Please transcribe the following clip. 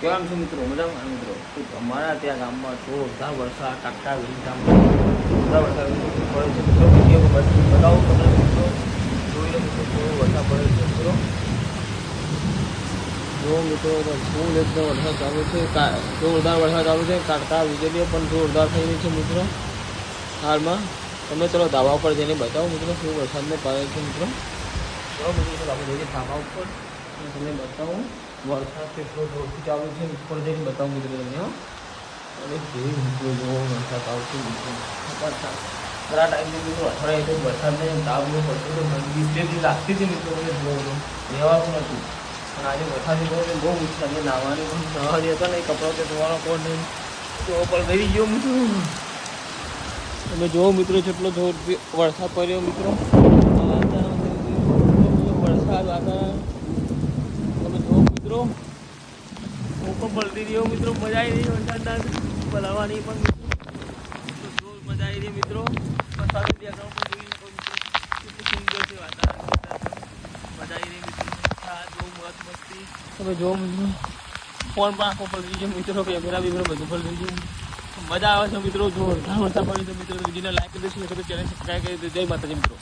કેમ છો મિત્રો? મજામાં મિત્રો? અમારા ત્યાં ગામમાં જોરદાર વરસાદ ટાટા જોરદાર વરસાદ પડે છે મિત્રો. વિડીયો બતાવું તમને મિત્રો. જોઈ લો મિત્રો, થોડો વરસાદ પડે છે મિત્રો. જો મિત્રો ફૂલ એકદમ વરસાદ ચાલુ છે, જોરદાર વરસાદ ચાલુ છે. કાંટા વીજળીઓ પણ જોરદાર થઈ રહી છે મિત્રો. હાલમાં તમે ચલો ધાબા ઉપર જઈને બતાવો મિત્રો શું વરસાદને પડે છે મિત્રો. ચલો મિત્રો આપણે જઈએ ધાબા ઉપર તમને બતાવું વરસાદ કેટલો જોરથી ચાલુ છે. ઉપર જઈને બતાવું મિત્રો તમને. અને કેવી મિત્રો જોવો વરસાદ આવશે મિત્રો. વરસાદ ઘણા ટાઈમથી મિત્રો અઠવાડિયે વરસાદને તાપનો પડતો તો વીજળી લાગતી હતી મિત્રો. મને જોવાનું રહેવાનું નથી, પણ આજે વરસાદની બહુ ઈચ્છા છે નાહવાની. પણ નવા જે હતા ને એ કપડાં તે ધોવાનો કોણ નહીં તો પણ ગઈ ગયો મિત્રો. તમે જોવો મિત્રો કેટલો જોરથી વરસાદ પડ્યો મિત્રો. વરસાદ વાતાવરણ તમે જોવો મિત્રો. હું પણ પલટી રહ્યો મિત્રો. મજા આવી રહી વરસાદના પલાવવાની પણ મિત્રો. જોર મજા આવી રહી મિત્રો. વરસાદ દેખાવ પણ જોઈ શકો મિત્રો. કેટલું સુંદર છે વાતાવરણ. મજા આવી રહી મિત્રો. જો મસ્ત મસ્તી તમે જોવો મિત્રો. ફોન પણ આખો પલટી ગયો મિત્રો. કેમેરા બીમેરા બધું પલટી ગયું. મજા આવે છે મિત્રો. જોરદાર વરસાદ પડ્યો છે મિત્રો. વિડીયોને લાઈક કરી દેશો, ચેનલ સબસ્ક્રાઈબ કરી દેજો. જય માતાજી મિત્રો.